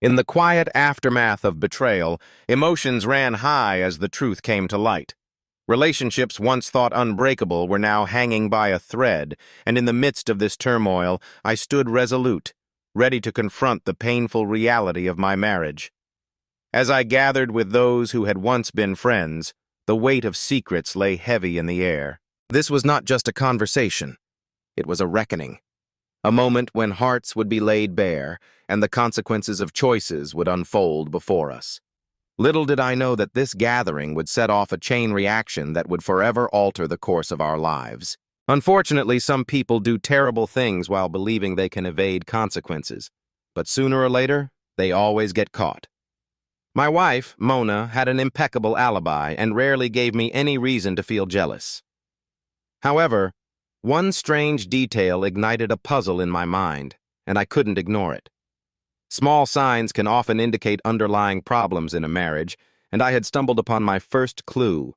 In the quiet aftermath of betrayal, emotions ran high as the truth came to light. Relationships once thought unbreakable were now hanging by a thread, and in the midst of this turmoil, I stood resolute, ready to confront the painful reality of my marriage. As I gathered with those who had once been friends, the weight of secrets lay heavy in the air. This was not just a conversation. It was a reckoning. A moment when hearts would be laid bare, and the consequences of choices would unfold before us. Little did I know that this gathering would set off a chain reaction that would forever alter the course of our lives. Unfortunately, some people do terrible things while believing they can evade consequences, but sooner or later, they always get caught. My wife, Mona, had an impeccable alibi and rarely gave me any reason to feel jealous. However, one strange detail ignited a puzzle in my mind, and I couldn't ignore it. Small signs can often indicate underlying problems in a marriage, and I had stumbled upon my first clue,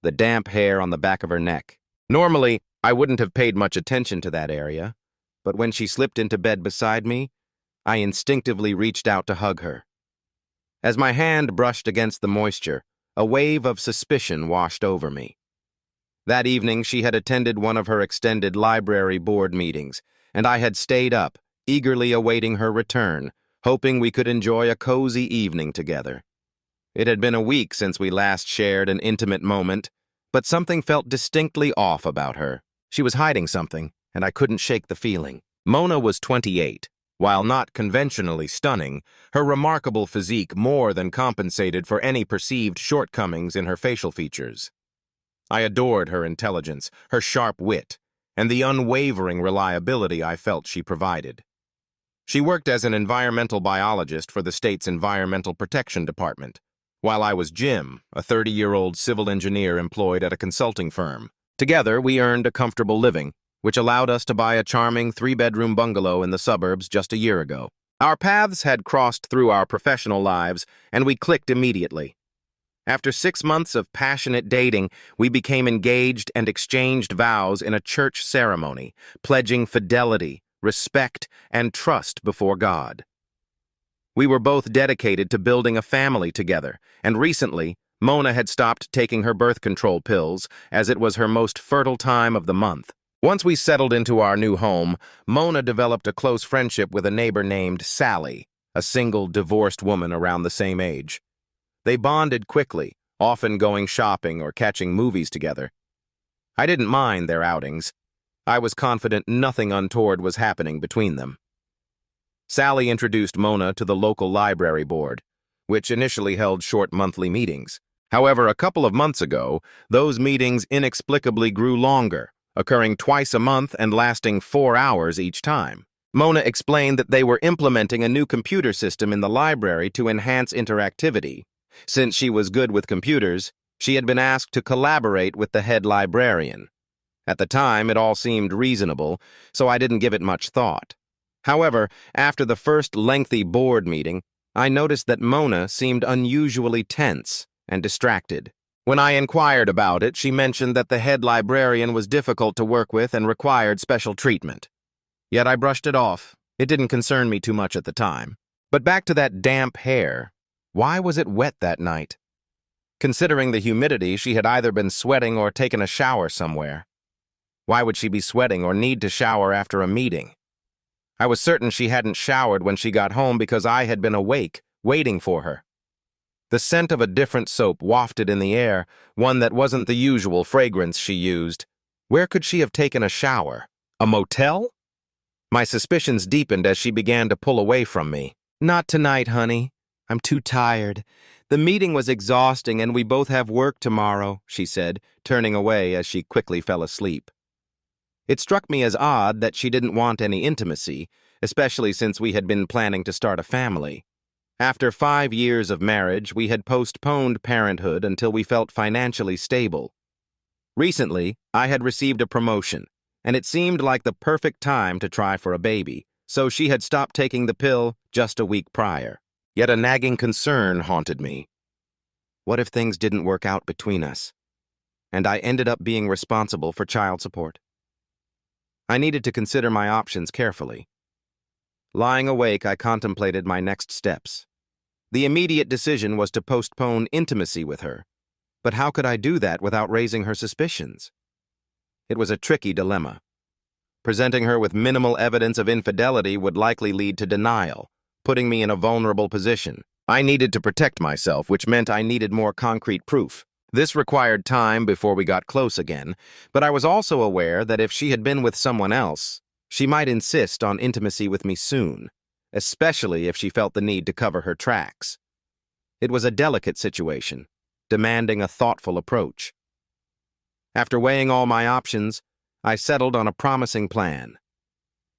the damp hair on the back of her neck. Normally, I wouldn't have paid much attention to that area, but when she slipped into bed beside me, I instinctively reached out to hug her. As my hand brushed against the moisture, a wave of suspicion washed over me. That evening, she had attended one of her extended library board meetings, and I had stayed up, eagerly awaiting her return, hoping we could enjoy a cozy evening together. It had been a week since we last shared an intimate moment, but something felt distinctly off about her. She was hiding something, and I couldn't shake the feeling. Mona was 28. While not conventionally stunning, her remarkable physique more than compensated for any perceived shortcomings in her facial features. I adored her intelligence, her sharp wit, and the unwavering reliability I felt she provided. She worked as an environmental biologist for the state's Environmental Protection Department, while I was Jim, a 30-year-old civil engineer employed at a consulting firm. Together, we earned a comfortable living, which allowed us to buy a charming 3-bedroom bungalow in the suburbs just a year ago. Our paths had crossed through our professional lives, and we clicked immediately. After 6 months of passionate dating, we became engaged and exchanged vows in a church ceremony, pledging fidelity, respect, and trust before God. We were both dedicated to building a family together, and recently, Mona had stopped taking her birth control pills as it was her most fertile time of the month. Once we settled into our new home, Mona developed a close friendship with a neighbor named Sally, a single, divorced woman around the same age. They bonded quickly, often going shopping or catching movies together. I didn't mind their outings. I was confident nothing untoward was happening between them. Sally introduced Mona to the local library board, which initially held short monthly meetings. However, a couple of months ago, those meetings inexplicably grew longer, occurring twice a month and lasting 4 hours each time. Mona explained that they were implementing a new computer system in the library to enhance interactivity. Since she was good with computers, she had been asked to collaborate with the head librarian. At the time, it all seemed reasonable, so I didn't give it much thought. However, after the first lengthy board meeting, I noticed that Mona seemed unusually tense and distracted. When I inquired about it, she mentioned that the head librarian was difficult to work with and required special treatment. Yet I brushed it off. It didn't concern me too much at the time. But back to that damp hair. Why was it wet that night? Considering the humidity, she had either been sweating or taken a shower somewhere. Why would she be sweating or need to shower after a meeting? I was certain she hadn't showered when she got home because I had been awake, waiting for her. The scent of a different soap wafted in the air, one that wasn't the usual fragrance she used. Where could she have taken a shower? A motel? My suspicions deepened as she began to pull away from me. "Not tonight, honey. I'm too tired. The meeting was exhausting and we both have work tomorrow," she said, turning away as she quickly fell asleep. It struck me as odd that she didn't want any intimacy, especially since we had been planning to start a family. After 5 years of marriage, we had postponed parenthood until we felt financially stable. Recently, I had received a promotion, and it seemed like the perfect time to try for a baby, so she had stopped taking the pill just a week prior. Yet a nagging concern haunted me. What if things didn't work out between us, and I ended up being responsible for child support? I needed to consider my options carefully. Lying awake, I contemplated my next steps. The immediate decision was to postpone intimacy with her. But how could I do that without raising her suspicions? It was a tricky dilemma. Presenting her with minimal evidence of infidelity would likely lead to denial, putting me in a vulnerable position. I needed to protect myself, which meant I needed more concrete proof. This required time before we got close again, but I was also aware that if she had been with someone else, she might insist on intimacy with me soon, especially if she felt the need to cover her tracks. It was a delicate situation, demanding a thoughtful approach. After weighing all my options, I settled on a promising plan.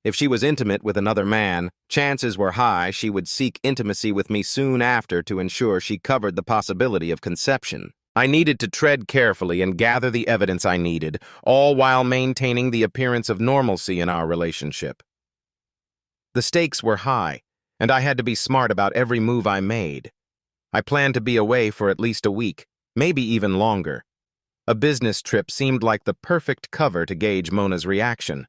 If she was intimate with another man, chances were high she would seek intimacy with me soon after to ensure she covered the possibility of conception. I needed to tread carefully and gather the evidence I needed, all while maintaining the appearance of normalcy in our relationship. The stakes were high, and I had to be smart about every move I made. I planned to be away for at least a week, maybe even longer. A business trip seemed like the perfect cover to gauge Mona's reaction.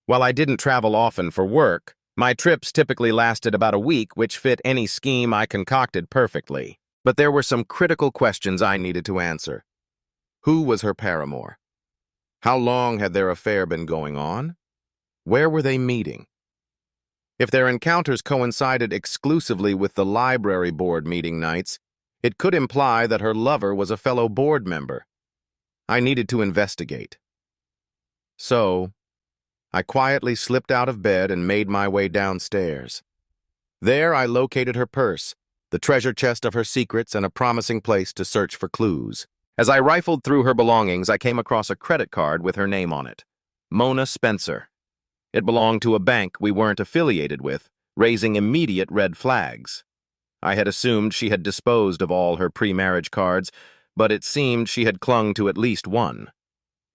While I didn't travel often for work, my trips typically lasted about a week, which fit any scheme I concocted perfectly. But there were some critical questions I needed to answer. Who was her paramour? How long had their affair been going on? Where were they meeting? If their encounters coincided exclusively with the library board meeting nights, it could imply that her lover was a fellow board member. I needed to investigate. So, I quietly slipped out of bed and made my way downstairs. There I located her purse, the treasure chest of her secrets, and a promising place to search for clues. As I rifled through her belongings, I came across a credit card with her name on it. Mona Spencer. It belonged to a bank we weren't affiliated with, raising immediate red flags. I had assumed she had disposed of all her pre-marriage cards, but it seemed she had clung to at least one.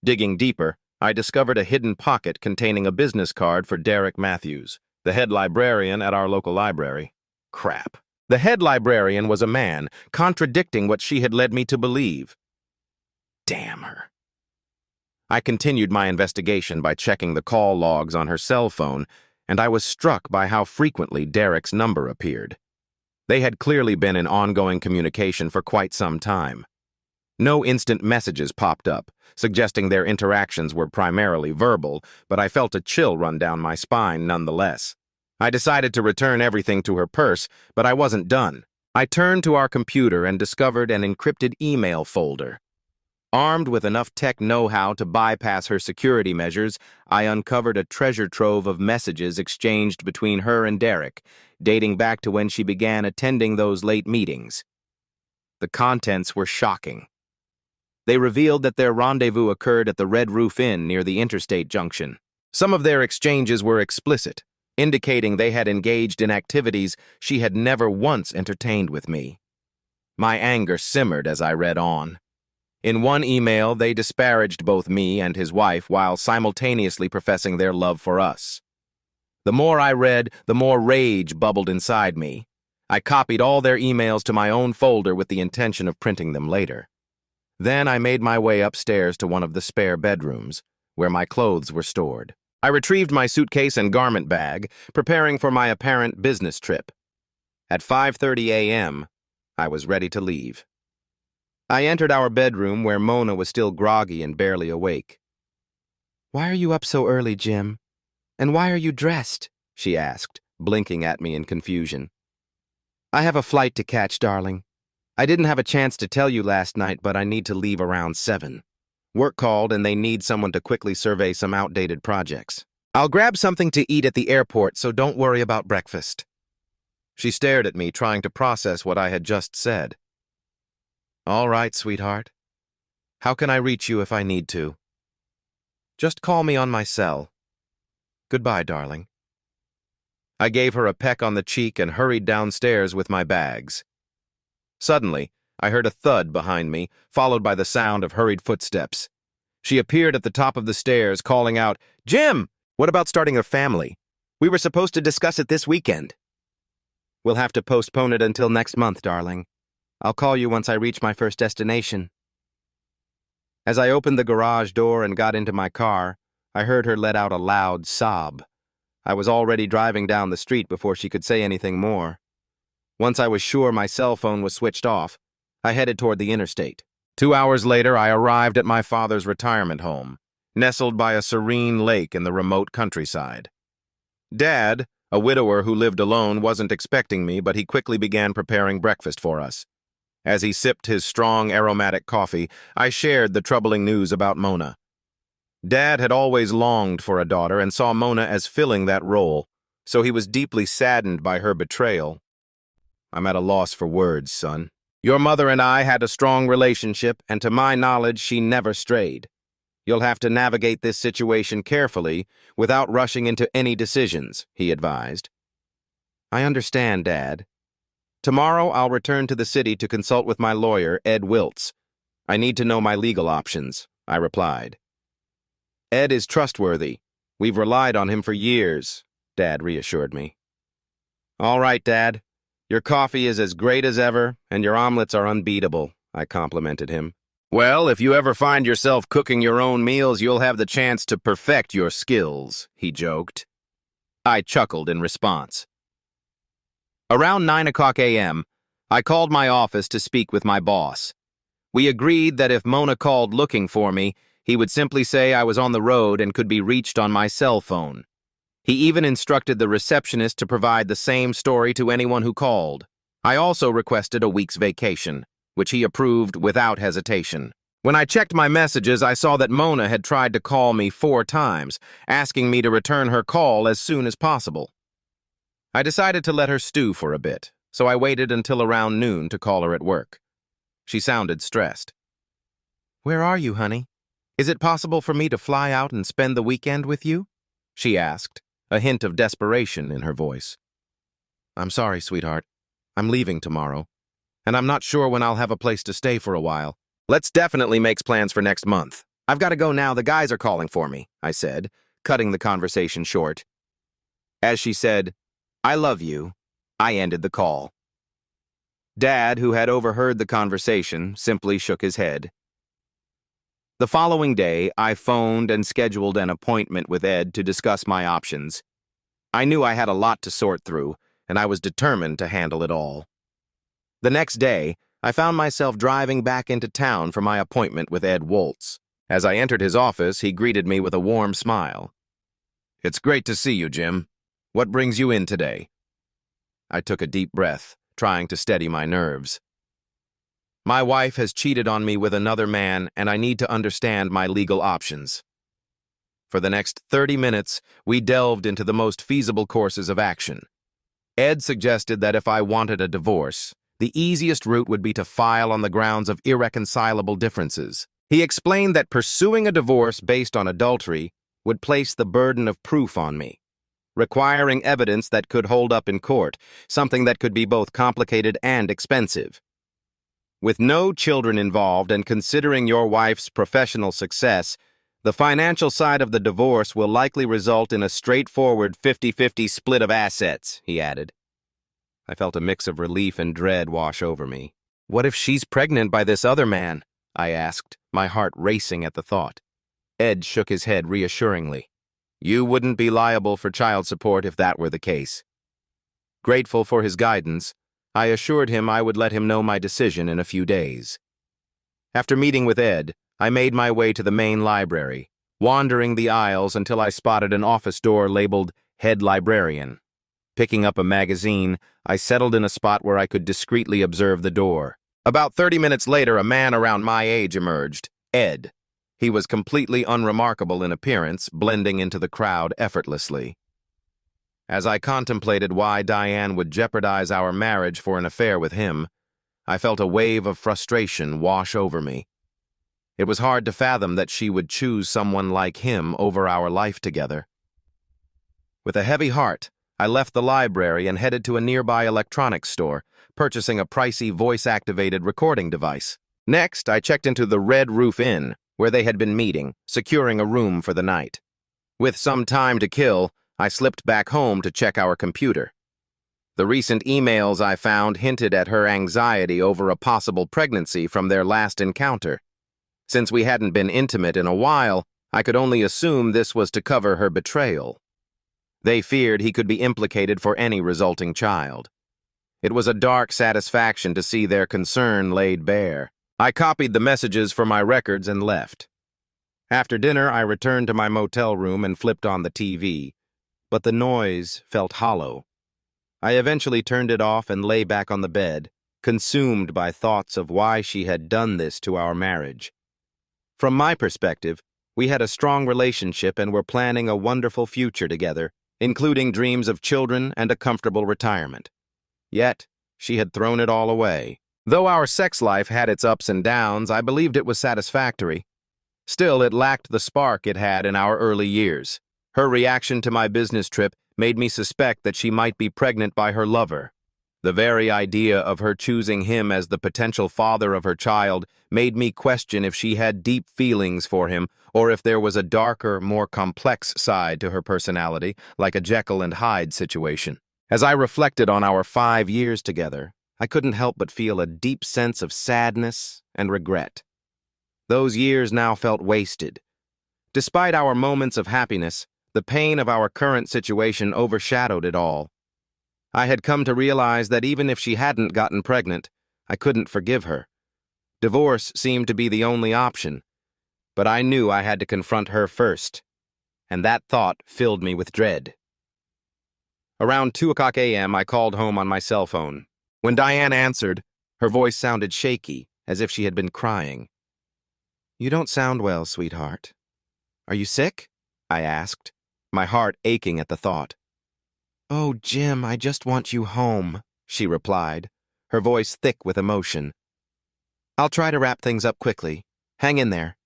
Digging deeper, I discovered a hidden pocket containing a business card for Derek Matthews, the head librarian at our local library. Crap. The head librarian was a man, contradicting what she had led me to believe. Damn her. I continued my investigation by checking the call logs on her cell phone, and I was struck by how frequently Derek's number appeared. They had clearly been in ongoing communication for quite some time. No instant messages popped up, suggesting their interactions were primarily verbal, but I felt a chill run down my spine nonetheless. I decided to return everything to her purse, but I wasn't done. I turned to our computer and discovered an encrypted email folder. Armed with enough tech know-how to bypass her security measures, I uncovered a treasure trove of messages exchanged between her and Derek, dating back to when she began attending those late meetings. The contents were shocking. They revealed that their rendezvous occurred at the Red Roof Inn near the interstate junction. Some of their exchanges were explicit, indicating they had engaged in activities she had never once entertained with me. My anger simmered as I read on. In one email, they disparaged both me and his wife while simultaneously professing their love for us. The more I read, the more rage bubbled inside me. I copied all their emails to my own folder with the intention of printing them later. Then I made my way upstairs to one of the spare bedrooms, where my clothes were stored. I retrieved my suitcase and garment bag, preparing for my apparent business trip. At 5:30 a.m., I was ready to leave. I entered our bedroom where Mona was still groggy and barely awake. "Why are you up so early, Jim? And why are you dressed?" she asked, blinking at me in confusion. "I have a flight to catch, darling. I didn't have a chance to tell you last night, but I need to leave around 7. Work called and they need someone to quickly survey some outdated projects. I'll grab something to eat at the airport, so don't worry about breakfast." She stared at me, trying to process what I had just said. "All right, sweetheart. How can I reach you if I need to?" "Just call me on my cell. Goodbye, darling." I gave her a peck on the cheek and hurried downstairs with my bags. Suddenly, I heard a thud behind me, followed by the sound of hurried footsteps. She appeared at the top of the stairs, calling out, "Jim, what about starting a family? We were supposed to discuss it this weekend." "We'll have to postpone it until next month, darling. I'll call you once I reach my first destination." As I opened the garage door and got into my car, I heard her let out a loud sob. I was already driving down the street before she could say anything more. Once I was sure my cell phone was switched off, I headed toward the interstate. 2 hours later, I arrived at my father's retirement home, nestled by a serene lake in the remote countryside. Dad, a widower who lived alone, wasn't expecting me, but he quickly began preparing breakfast for us. As he sipped his strong, aromatic coffee, I shared the troubling news about Mona. Dad had always longed for a daughter and saw Mona as filling that role, so he was deeply saddened by her betrayal. "I'm at a loss for words, son. Your mother and I had a strong relationship, and to my knowledge, she never strayed. You'll have to navigate this situation carefully without rushing into any decisions," he advised. "I understand, Dad. Tomorrow I'll return to the city to consult with my lawyer, Ed Wiltz. I need to know my legal options," I replied. "Ed is trustworthy. We've relied on him for years," Dad reassured me. "All right, Dad. Your coffee is as great as ever, and your omelets are unbeatable," I complimented him. "Well, if you ever find yourself cooking your own meals, you'll have the chance to perfect your skills," he joked. I chuckled in response. Around 9 o'clock a.m., I called my office to speak with my boss. We agreed that if Mona called looking for me, he would simply say I was on the road and could be reached on my cell phone. He even instructed the receptionist to provide the same story to anyone who called. I also requested a week's vacation, which he approved without hesitation. When I checked my messages, I saw that Mona had tried to call me 4 times, asking me to return her call as soon as possible. I decided to let her stew for a bit, so I waited until around noon to call her at work. She sounded stressed. "Where are you, honey? Is it possible for me to fly out and spend the weekend with you?" she asked, a hint of desperation in her voice. "I'm sorry, sweetheart. I'm leaving tomorrow, and I'm not sure when I'll have a place to stay for a while. Let's definitely make plans for next month. I've got to go now. The guys are calling for me," I said, cutting the conversation short. As she said, "I love you," I ended the call. Dad, who had overheard the conversation, simply shook his head. The following day, I phoned and scheduled an appointment with Ed to discuss my options. I knew I had a lot to sort through, and I was determined to handle it all. The next day, I found myself driving back into town for my appointment with Ed Wiltz. As I entered his office, he greeted me with a warm smile. "It's great to see you, Jim. What brings you in today?" I took a deep breath, trying to steady my nerves. "My wife has cheated on me with another man, and I need to understand my legal options." For the next 30 minutes, we delved into the most feasible courses of action. Ed suggested that if I wanted a divorce, the easiest route would be to file on the grounds of irreconcilable differences. He explained that pursuing a divorce based on adultery would place the burden of proof on me, requiring evidence that could hold up in court, something that could be both complicated and expensive. With no children involved and considering your wife's professional success, the financial side of the divorce will likely result in a straightforward 50-50 split of assets, he added. I felt a mix of relief and dread wash over me. "What if she's pregnant by this other man?" I asked, my heart racing at the thought. Ed shook his head reassuringly. "You wouldn't be liable for child support if that were the case." Grateful for his guidance, I assured him I would let him know my decision in a few days. After meeting with Ed, I made my way to the main library, wandering the aisles until I spotted an office door labeled Head Librarian. Picking up a magazine, I settled in a spot where I could discreetly observe the door. About 30 minutes later, a man around my age emerged, Ed. He was completely unremarkable in appearance, blending into the crowd effortlessly. As I contemplated why Diane would jeopardize our marriage for an affair with him, I felt a wave of frustration wash over me. It was hard to fathom that she would choose someone like him over our life together. With a heavy heart, I left the library and headed to a nearby electronics store, purchasing a pricey voice-activated recording device. Next, I checked into the Red Roof Inn, where they had been meeting, securing a room for the night. With some time to kill, I slipped back home to check our computer. The recent emails I found hinted at her anxiety over a possible pregnancy from their last encounter. Since we hadn't been intimate in a while, I could only assume this was to cover her betrayal. They feared he could be implicated for any resulting child. It was a dark satisfaction to see their concern laid bare. I copied the messages for my records and left. After dinner, I returned to my motel room and flipped on the TV, but the noise felt hollow. I eventually turned it off and lay back on the bed, consumed by thoughts of why she had done this to our marriage. From my perspective, we had a strong relationship and were planning a wonderful future together, including dreams of children and a comfortable retirement. Yet, she had thrown it all away. Though our sex life had its ups and downs, I believed it was satisfactory. Still, it lacked the spark it had in our early years. Her reaction to my business trip made me suspect that she might be pregnant by her lover. The very idea of her choosing him as the potential father of her child made me question if she had deep feelings for him or if there was a darker, more complex side to her personality, like a Jekyll and Hyde situation. As I reflected on our 5 years together, I couldn't help but feel a deep sense of sadness and regret. Those years now felt wasted. Despite our moments of happiness, the pain of our current situation overshadowed it all. I had come to realize that even if she hadn't gotten pregnant, I couldn't forgive her. Divorce seemed to be the only option, but I knew I had to confront her first, and that thought filled me with dread. Around 2:00 a.m., I called home on my cell phone. When Diane answered, her voice sounded shaky, as if she had been crying. "You don't sound well, sweetheart. Are you sick?" I asked, my heart aching at the thought. "Oh, Jim, I just want you home," she replied, her voice thick with emotion. "I'll try to wrap things up quickly. Hang in there.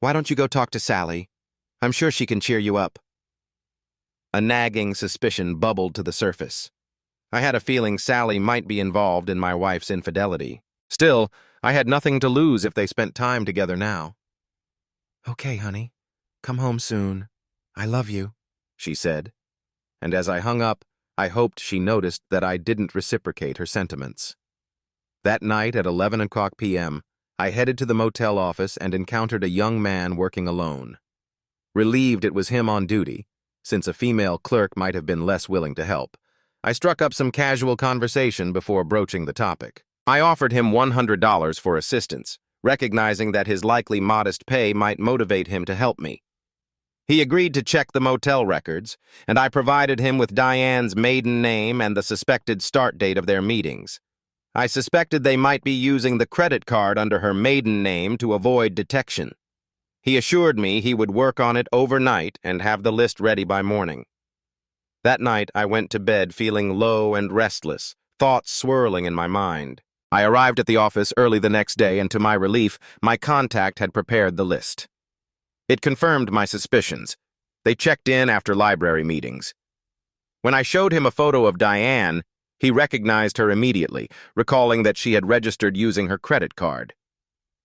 Why don't you go talk to Sally? I'm sure she can cheer you up." A nagging suspicion bubbled to the surface. I had a feeling Sally might be involved in my wife's infidelity. Still, I had nothing to lose if they spent time together now. "Okay, honey. Come home soon. I love you," she said. And as I hung up, I hoped she noticed that I didn't reciprocate her sentiments. That night at 11:00 p.m., I headed to the motel office and encountered a young man working alone. Relieved it was him on duty, since a female clerk might have been less willing to help, I struck up some casual conversation before broaching the topic. I offered him $100 for assistance, recognizing that his likely modest pay might motivate him to help me. He agreed to check the motel records, and I provided him with Diane's maiden name and the suspected start date of their meetings. I suspected they might be using the credit card under her maiden name to avoid detection. He assured me he would work on it overnight and have the list ready by morning. That night, I went to bed feeling low and restless, thoughts swirling in my mind. I arrived at the office early the next day, and to my relief, my contact had prepared the list. It confirmed my suspicions. They checked in after library meetings. When I showed him a photo of Diane, he recognized her immediately, recalling that she had registered using her credit card.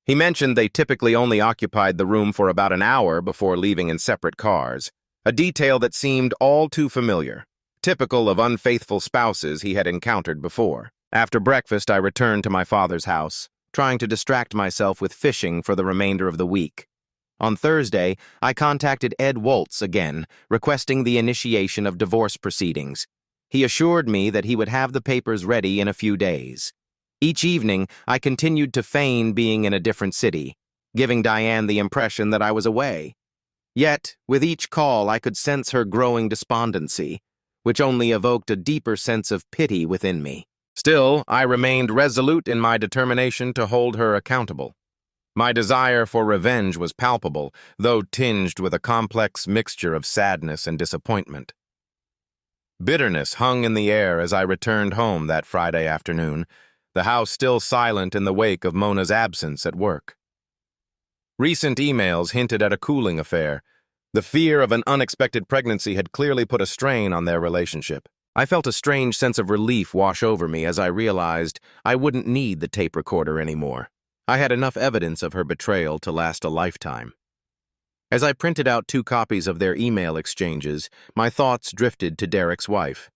He mentioned they typically only occupied the room for about an hour before leaving in separate cars, a detail that seemed all too familiar, typical of unfaithful spouses he had encountered before. After breakfast, I returned to my father's house, trying to distract myself with fishing for the remainder of the week. On Thursday, I contacted Ed Woltz again, requesting the initiation of divorce proceedings. He assured me that he would have the papers ready in a few days. Each evening, I continued to feign being in a different city, giving Diane the impression that I was away. Yet, with each call, I could sense her growing despondency, which only evoked a deeper sense of pity within me. Still, I remained resolute in my determination to hold her accountable. My desire for revenge was palpable, though tinged with a complex mixture of sadness and disappointment. Bitterness hung in the air as I returned home that Friday afternoon, the house still silent in the wake of Mona's absence at work. Recent emails hinted at a cooling affair. The fear of an unexpected pregnancy had clearly put a strain on their relationship. I felt a strange sense of relief wash over me as I realized I wouldn't need the tape recorder anymore. I had enough evidence of her betrayal to last a lifetime. As I printed out 2 copies of their email exchanges, my thoughts drifted to Derek's wife.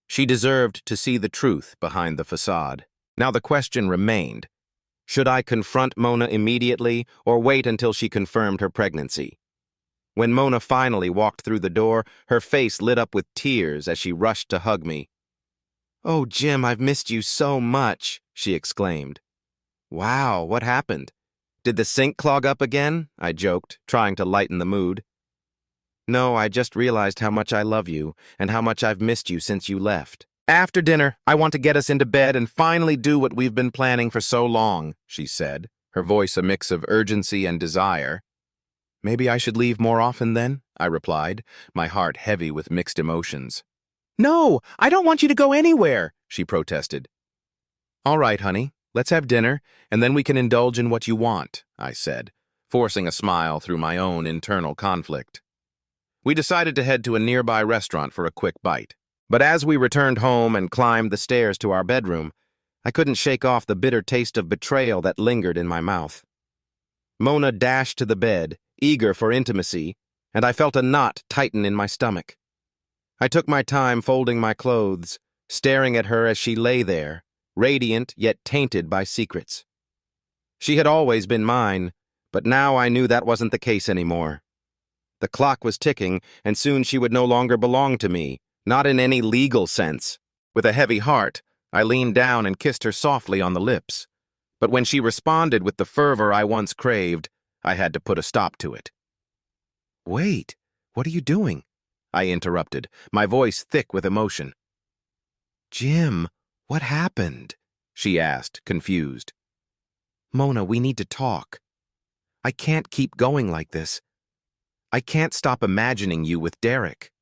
She deserved to see the truth behind the facade. Now the question remained, should I confront Mona immediately or wait until she confirmed her pregnancy? When Mona finally walked through the door, her face lit up with tears as she rushed to hug me. "Oh, Jim, I've missed you so much," she exclaimed. "Wow, what happened? Did the sink clog up again?" I joked, trying to lighten the mood. "No, I just realized how much I love you and how much I've missed you since you left. After dinner, I want to get us into bed and finally do what we've been planning for so long," she said, her voice a mix of urgency and desire. "Maybe I should leave more often then?" I replied, my heart heavy with mixed emotions. "No, I don't want you to go anywhere," she protested. "All right, honey, let's have dinner, and then we can indulge in what you want," I said, forcing a smile through my own internal conflict. We decided to head to a nearby restaurant for a quick bite. But as we returned home and climbed the stairs to our bedroom, I couldn't shake off the bitter taste of betrayal that lingered in my mouth. Mona dashed to the bed, eager for intimacy, and I felt a knot tighten in my stomach. I took my time folding my clothes, staring at her as she lay there, radiant yet tainted by secrets. She had always been mine, but now I knew that wasn't the case anymore. The clock was ticking, and soon she would no longer belong to me, not in any legal sense. With a heavy heart, I leaned down and kissed her softly on the lips. But when she responded with the fervor I once craved, I had to put a stop to it. "Wait, what are you doing?" I interrupted, my voice thick with emotion. "Jim, what happened?" she asked, confused. "Mona, we need to talk. I can't keep going like this. I can't stop imagining you with Derek."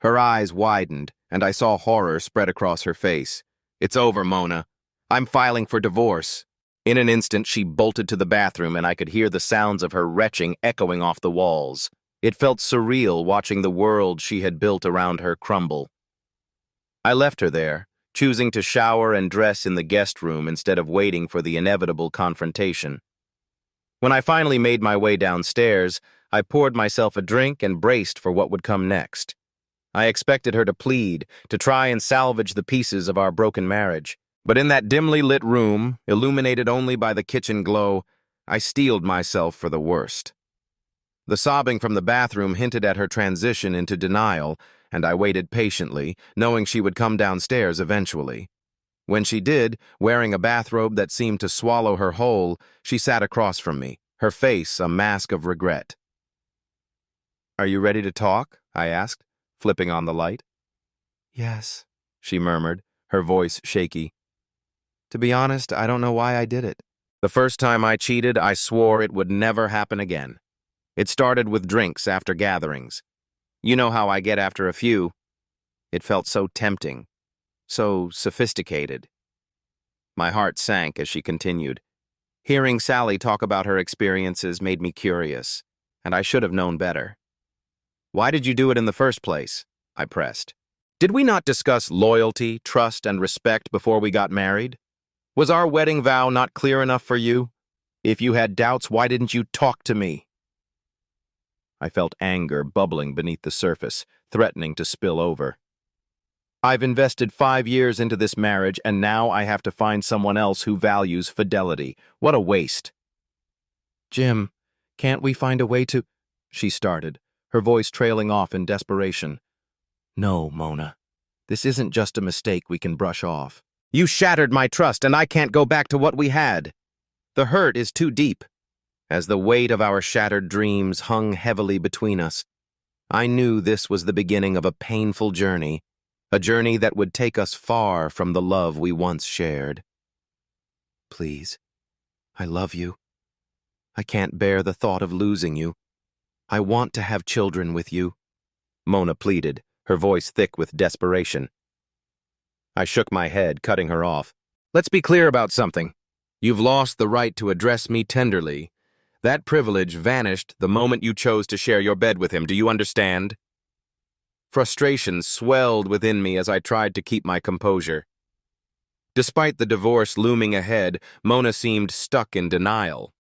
Her eyes widened, and I saw horror spread across her face. "It's over, Mona. I'm filing for divorce." In an instant, she bolted to the bathroom, and I could hear the sounds of her retching echoing off the walls. It felt surreal watching the world she had built around her crumble. I left her there, choosing to shower and dress in the guest room instead of waiting for the inevitable confrontation. When I finally made my way downstairs, I poured myself a drink and braced for what would come next. I expected her to plead, to try and salvage the pieces of our broken marriage. But in that dimly lit room, illuminated only by the kitchen glow, I steeled myself for the worst. The sobbing from the bathroom hinted at her transition into denial, and I waited patiently, knowing she would come downstairs eventually. When she did, wearing a bathrobe that seemed to swallow her whole, she sat across from me, her face a mask of regret. "Are you ready to talk?" I asked, flipping on the light. "Yes," she murmured, her voice shaky. "To be honest, I don't know why I did it. The first time I cheated, I swore it would never happen again. It started with drinks after gatherings. You know how I get after a few. It felt so tempting, so sophisticated." My heart sank as she continued. Hearing Sally talk about her experiences made me curious, and I should have known better. "Why did you do it in the first place?" I pressed. "Did we not discuss loyalty, trust, and respect before we got married? Was our wedding vow not clear enough for you? If you had doubts, why didn't you talk to me?" I felt anger bubbling beneath the surface, threatening to spill over. "I've invested 5 years into this marriage, and now I have to find someone else who values fidelity. What a waste." "Jim, can't we find a way to—" she started, her voice trailing off in desperation. "No, Mona. This isn't just a mistake we can brush off. You shattered my trust, and I can't go back to what we had. The hurt is too deep." As the weight of our shattered dreams hung heavily between us, I knew this was the beginning of a painful journey, a journey that would take us far from the love we once shared. "Please, I love you. I can't bear the thought of losing you. I want to have children with you," Mona pleaded, her voice thick with desperation. I shook my head, cutting her off. "Let's be clear about something. You've lost the right to address me tenderly. That privilege vanished the moment you chose to share your bed with him. Do you understand?" Frustration swelled within me as I tried to keep my composure. Despite the divorce looming ahead, Mona seemed stuck in denial.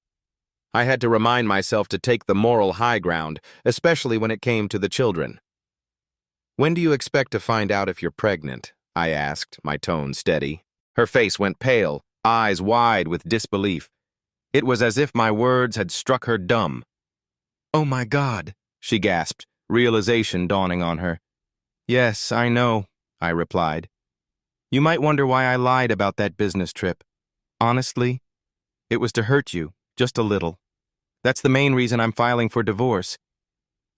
I had to remind myself to take the moral high ground, especially when it came to the children. "When do you expect to find out if you're pregnant?" I asked, my tone steady. Her face went pale, eyes wide with disbelief. It was as if my words had struck her dumb. "Oh my God," she gasped, realization dawning on her. Yes, I know, I replied. You might wonder why I lied about that business trip. Honestly, it was to hurt you, just a little. That's the main reason I'm filing for divorce.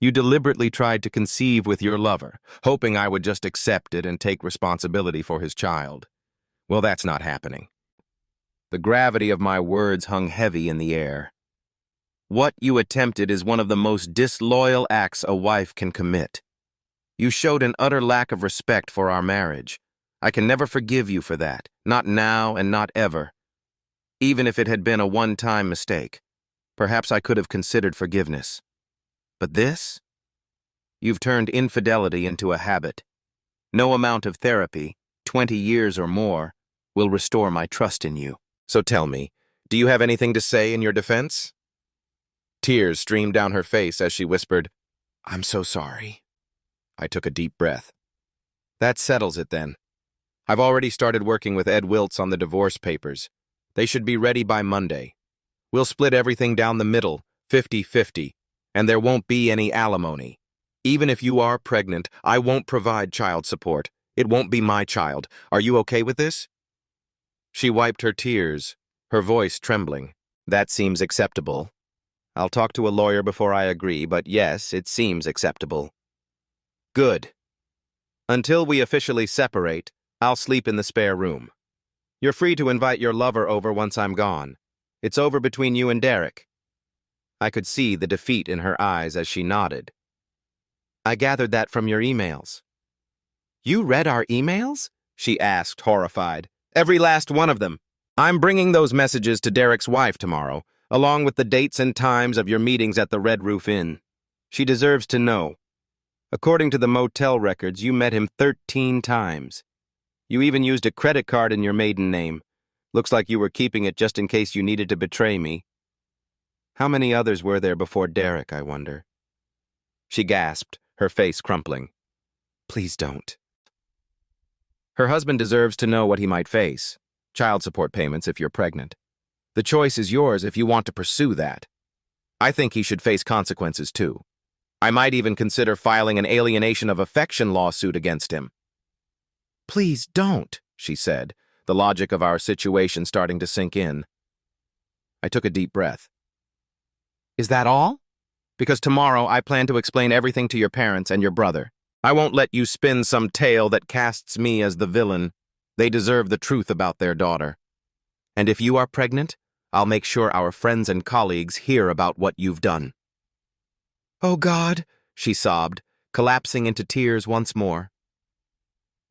You deliberately tried to conceive with your lover, hoping I would just accept it and take responsibility for his child. Well, that's not happening. The gravity of my words hung heavy in the air. What you attempted is one of the most disloyal acts a wife can commit. You showed an utter lack of respect for our marriage. I can never forgive you for that, not now and not ever. Even if it had been a one-time mistake, perhaps I could have considered forgiveness. But this? You've turned infidelity into a habit. No amount of therapy, 20 years or more, will restore my trust in you. So tell me, do you have anything to say in your defense? Tears streamed down her face as she whispered, I'm so sorry. I took a deep breath. That settles it then. I've already started working with Ed Wiltz on the divorce papers. They should be ready by Monday. We'll split everything down the middle, 50-50, and there won't be any alimony. Even if you are pregnant, I won't provide child support. It won't be my child. Are you okay with this? She wiped her tears, her voice trembling. That seems acceptable. I'll talk to a lawyer before I agree, but yes, it seems acceptable. Good. Until we officially separate, I'll sleep in the spare room. You're free to invite your lover over once I'm gone. It's over between you and Derek. I could see the defeat in her eyes as she nodded. I gathered that from your emails. You read our emails? She asked, horrified. Every last one of them. I'm bringing those messages to Derek's wife tomorrow, along with the dates and times of your meetings at the Red Roof Inn. She deserves to know. According to the motel records, you met him 13 times. You even used a credit card in your maiden name. Looks like you were keeping it just in case you needed to betray me. How many others were there before Derek, I wonder? She gasped, her face crumpling. Please don't. Her husband deserves to know what he might face. Child support payments if you're pregnant. The choice is yours if you want to pursue that. I think he should face consequences too. I might even consider filing an alienation of affection lawsuit against him. Please don't, she said, the logic of our situation starting to sink in. I took a deep breath. Is that all? Because tomorrow I plan to explain everything to your parents and your brother. I won't let you spin some tale that casts me as the villain. They deserve the truth about their daughter. And if you are pregnant, I'll make sure our friends and colleagues hear about what you've done. Oh God, she sobbed, collapsing into tears once more.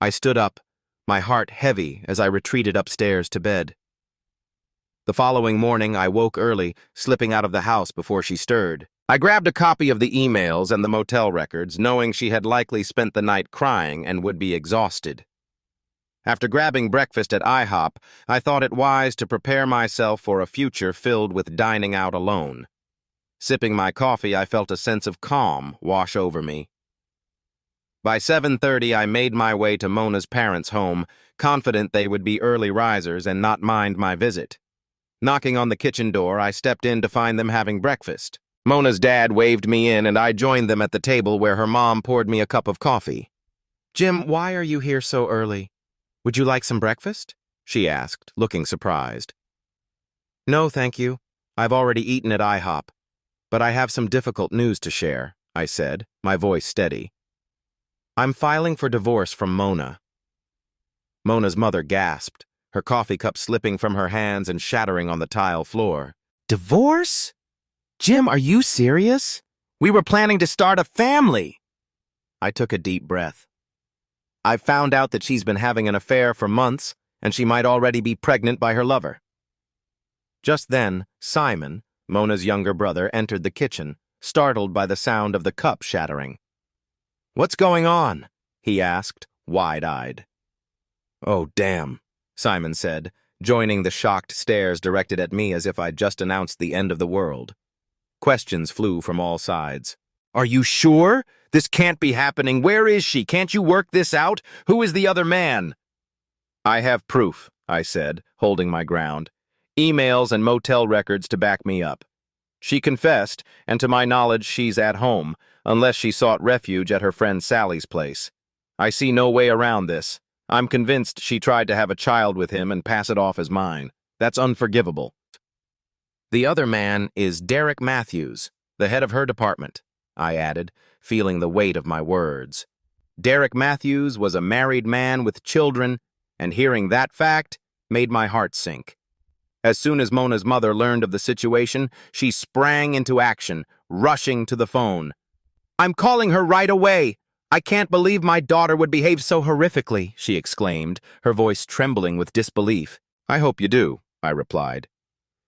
I stood up, my heart heavy as I retreated upstairs to bed. The following morning, I woke early, slipping out of the house before she stirred. I grabbed a copy of the emails and the motel records, knowing she had likely spent the night crying and would be exhausted. After grabbing breakfast at IHOP, I thought it wise to prepare myself for a future filled with dining out alone. Sipping my coffee, I felt a sense of calm wash over me. By 7:30, I made my way to Mona's parents' home, confident they would be early risers and not mind my visit. Knocking on the kitchen door, I stepped in to find them having breakfast. Mona's dad waved me in, and I joined them at the table where her mom poured me a cup of coffee. Jim, why are you here so early? Would you like some breakfast? She asked, looking surprised. No, thank you. I've already eaten at IHOP. But I have some difficult news to share, I said, my voice steady. I'm filing for divorce from Mona. Mona's mother gasped, her coffee cup slipping from her hands and shattering on the tile floor. Divorce? Jim, are you serious? We were planning to start a family. I took a deep breath. I've found out that she's been having an affair for months, and she might already be pregnant by her lover. Just then, Simon, Mona's younger brother, entered the kitchen, startled by the sound of the cup shattering. What's going on? He asked, wide-eyed. Oh, damn, Simon said, joining the shocked stares directed at me as if I'd just announced the end of the world. Questions flew from all sides. Are you sure? This can't be happening. Where is she? Can't you work this out? Who is the other man? I have proof, I said, holding my ground. Emails and motel records to back me up. She confessed, and to my knowledge she's at home, unless she sought refuge at her friend Sally's place. I see no way around this. I'm convinced she tried to have a child with him and pass it off as mine. That's unforgivable. The other man is Derek Matthews, the head of her department, I added, feeling the weight of my words. Derek Matthews was a married man with children, and hearing that fact made my heart sink. As soon as Mona's mother learned of the situation, she sprang into action, rushing to the phone. "I'm calling her right away! I can't believe my daughter would behave so horrifically," she exclaimed, her voice trembling with disbelief. "I hope you do," I replied.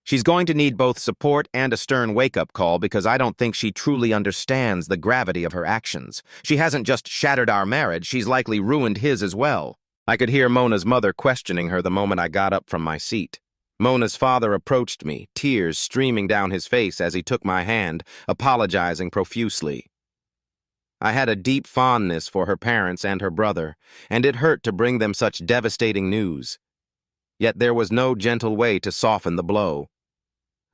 "She's going to need both support and a stern wake-up call because I don't think she truly understands the gravity of her actions. She hasn't just shattered our marriage, she's likely ruined his as well." I could hear Mona's mother questioning her the moment I got up from my seat. Mona's father approached me, tears streaming down his face as he took my hand, apologizing profusely. I had a deep fondness for her parents and her brother, and it hurt to bring them such devastating news. Yet there was no gentle way to soften the blow.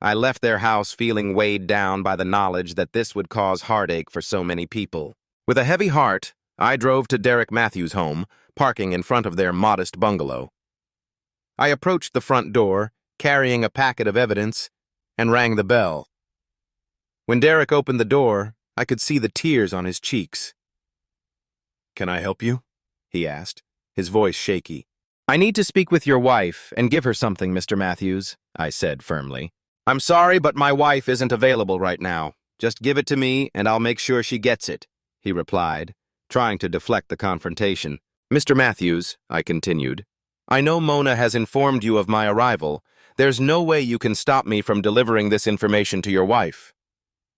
I left their house feeling weighed down by the knowledge that this would cause heartache for so many people. With a heavy heart, I drove to Derek Matthews' home, parking in front of their modest bungalow. I approached the front door, carrying a packet of evidence, and rang the bell. When Derek opened the door, I could see the tears on his cheeks. "Can I help you?" he asked, his voice shaky. "I need to speak with your wife and give her something, Mr. Matthews," I said firmly. "I'm sorry, but my wife isn't available right now. Just give it to me, and I'll make sure she gets it," he replied, trying to deflect the confrontation. "Mr. Matthews," I continued, "I know Mona has informed you of my arrival. There's no way you can stop me from delivering this information to your wife.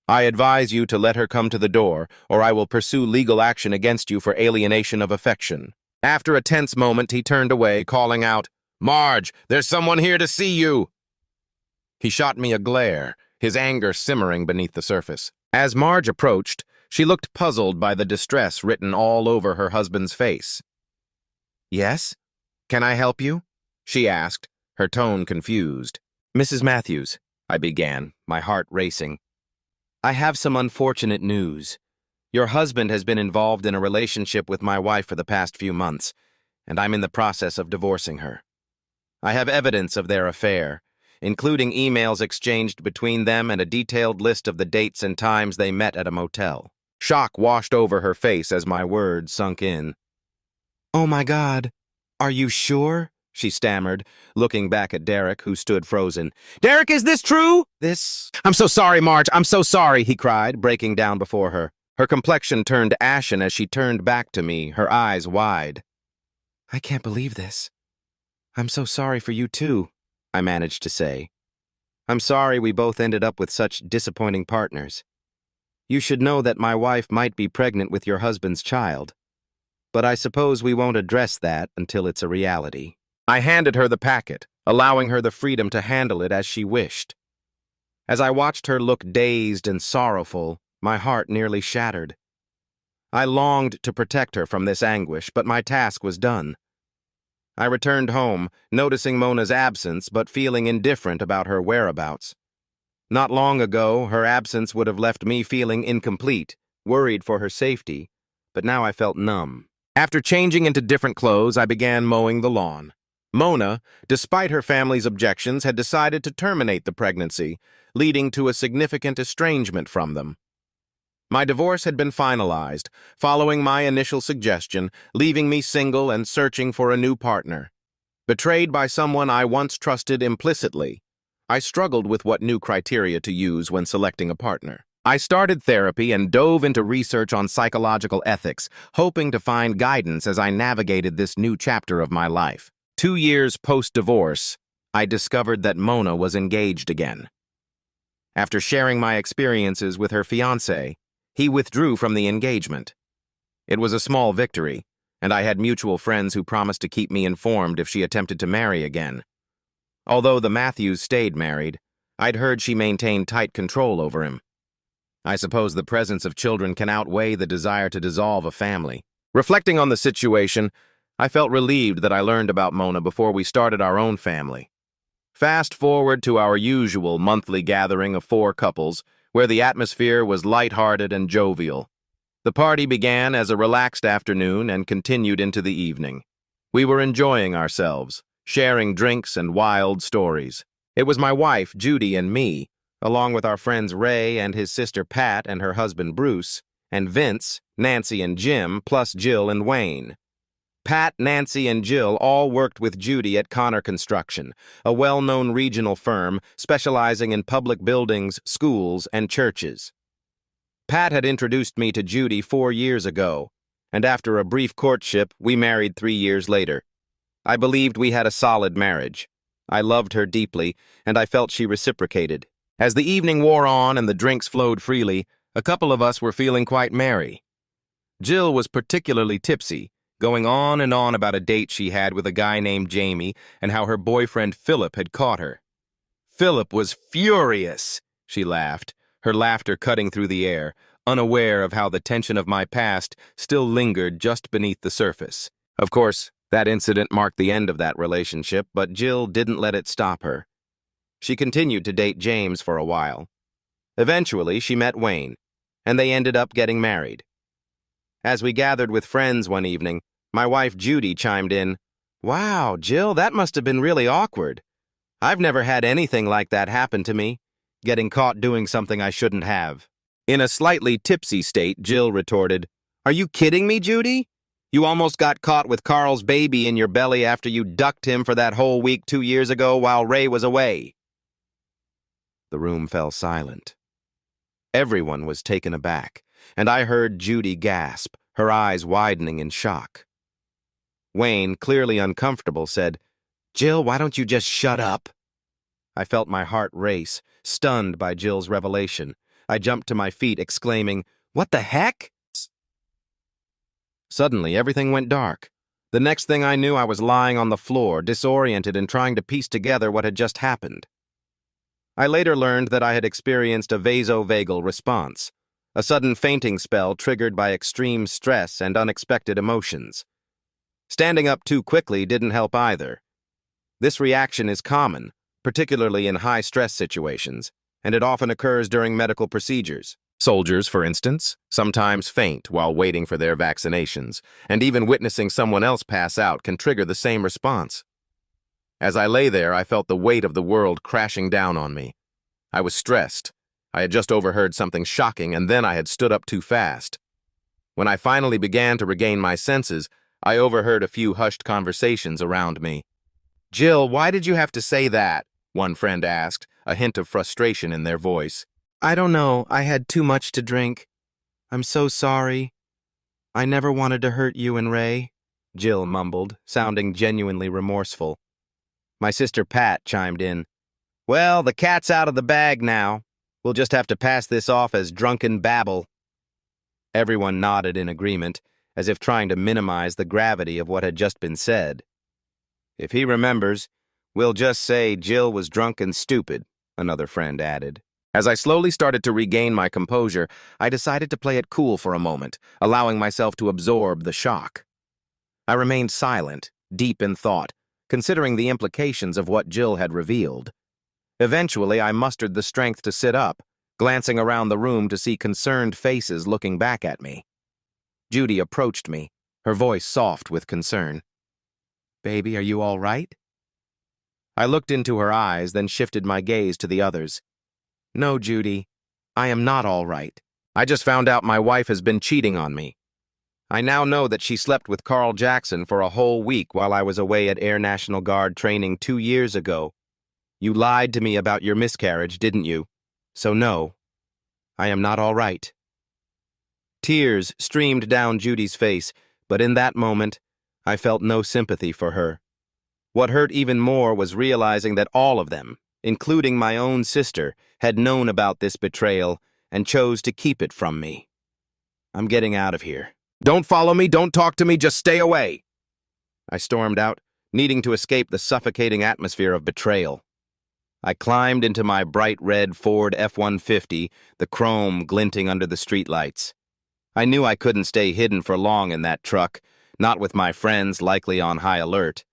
I advise you to let her come to the door, or I will pursue legal action against you for alienation of affection." After a tense moment, he turned away, calling out, "Marge, there's someone here to see you!" He shot me a glare, his anger simmering beneath the surface. As Marge approached, she looked puzzled by the distress written all over her husband's face. "Yes? Can I help you?" she asked, her tone confused. "Mrs. Matthews," I began, my heart racing, "I have some unfortunate news. Your husband has been involved in a relationship with my wife for the past few months, and I'm in the process of divorcing her. I have evidence of their affair, including emails exchanged between them and a detailed list of the dates and times they met at a motel." Shock washed over her face as my words sunk in. "Oh my God, are you sure?" she stammered, looking back at Derek, who stood frozen. "Derek, is this true?" "I'm so sorry, Marge, I'm so sorry," he cried, breaking down before her. Her complexion turned ashen as she turned back to me, her eyes wide. "I can't believe this. I'm so sorry for you too," I managed to say. "I'm sorry we both ended up with such disappointing partners. You should know that my wife might be pregnant with your husband's child. But I suppose we won't address that until it's a reality." I handed her the packet, allowing her the freedom to handle it as she wished. As I watched her look dazed and sorrowful, my heart nearly shattered. I longed to protect her from this anguish, but my task was done. I returned home, noticing Mona's absence but feeling indifferent about her whereabouts. Not long ago, her absence would have left me feeling incomplete, worried for her safety, but now I felt numb. After changing into different clothes, I began mowing the lawn. Mona, despite her family's objections, had decided to terminate the pregnancy, leading to a significant estrangement from them. My divorce had been finalized, following my initial suggestion, leaving me single and searching for a new partner. Betrayed by someone I once trusted implicitly, I struggled with what new criteria to use when selecting a partner. I started therapy and dove into research on psychological ethics, hoping to find guidance as I navigated this new chapter of my life. 2 years post-divorce, I discovered that Mona was engaged again. After sharing my experiences with her fiancé, he withdrew from the engagement. It was a small victory, and I had mutual friends who promised to keep me informed if she attempted to marry again. Although the Matthews stayed married, I'd heard she maintained tight control over him. I suppose the presence of children can outweigh the desire to dissolve a family. Reflecting on the situation, I felt relieved that I learned about Mona before we started our own family. Fast forward to our usual monthly gathering of 4 couples, where the atmosphere was lighthearted and jovial. The party began as a relaxed afternoon and continued into the evening. We were enjoying ourselves, sharing drinks and wild stories. It was my wife, Judy, and me, along with our friends Ray and his sister Pat and her husband Bruce, and Vince, Nancy, and Jim, plus Jill and Wayne. Pat, Nancy, and Jill all worked with Judy at Connor Construction, a well-known regional firm specializing in public buildings, schools, and churches. Pat had introduced me to Judy 4 years ago, and after a brief courtship, we married 3 years later. I believed we had a solid marriage. I loved her deeply, and I felt she reciprocated. As the evening wore on and the drinks flowed freely, a couple of us were feeling quite merry. Jill was particularly tipsy, going on and on about a date she had with a guy named Jamie and how her boyfriend Philip had caught her. Philip was furious, she laughed, her laughter cutting through the air, unaware of how the tension of my past still lingered just beneath the surface. Of course, that incident marked the end of that relationship, but Jill didn't let it stop her. She continued to date James for a while. Eventually, she met Wayne, and they ended up getting married. As we gathered with friends one evening, my wife Judy chimed in, "Wow, Jill, that must have been really awkward. I've never had anything like that happen to me, getting caught doing something I shouldn't have." In a slightly tipsy state, Jill retorted, "Are you kidding me, Judy? You almost got caught with Carl's baby in your belly after you ducked him for that whole week 2 years ago while Ray was away." The room fell silent. Everyone was taken aback, and I heard Judy gasp, her eyes widening in shock. Wayne, clearly uncomfortable, said, "Jill, why don't you just shut up?" I felt my heart race, stunned by Jill's revelation. I jumped to my feet, exclaiming, "What the heck?" Suddenly, everything went dark. The next thing I knew, I was lying on the floor, disoriented and trying to piece together what had just happened. I later learned that I had experienced a vasovagal response, a sudden fainting spell triggered by extreme stress and unexpected emotions. Standing up too quickly didn't help either. This reaction is common, particularly in high-stress situations, and it often occurs during medical procedures. Soldiers, for instance, sometimes faint while waiting for their vaccinations, and even witnessing someone else pass out can trigger the same response. As I lay there, I felt the weight of the world crashing down on me. I was stressed. I had just overheard something shocking, and then I had stood up too fast. When I finally began to regain my senses, I overheard a few hushed conversations around me. "Jill, why did you have to say that?" one friend asked, a hint of frustration in their voice. "I don't know. I had too much to drink. I'm so sorry. I never wanted to hurt you and Ray," Jill mumbled, sounding genuinely remorseful. My sister Pat chimed in, "Well, the cat's out of the bag now. We'll just have to pass this off as drunken babble." Everyone nodded in agreement, as if trying to minimize the gravity of what had just been said. "If he remembers, we'll just say Jill was drunk and stupid," another friend added. As I slowly started to regain my composure, I decided to play it cool for a moment, allowing myself to absorb the shock. I remained silent, deep in thought, considering the implications of what Jill had revealed. Eventually, I mustered the strength to sit up, glancing around the room to see concerned faces looking back at me. Judy approached me, her voice soft with concern. "Baby, are you all right?" I looked into her eyes, then shifted my gaze to the others. "No, Judy, I am not all right. I just found out my wife has been cheating on me. I now know that she slept with Carl Jackson for a whole week while I was away at Air National Guard training 2 years ago. You lied to me about your miscarriage, didn't you? So no, I am not all right." Tears streamed down Judy's face, but in that moment, I felt no sympathy for her. What hurt even more was realizing that all of them, including my own sister, had known about this betrayal and chose to keep it from me. "I'm getting out of here. Don't follow me, don't talk to me, just stay away." I stormed out, needing to escape the suffocating atmosphere of betrayal. I climbed into my bright red Ford F-150, the chrome glinting under the streetlights. I knew I couldn't stay hidden for long in that truck, not with my friends likely on high alert.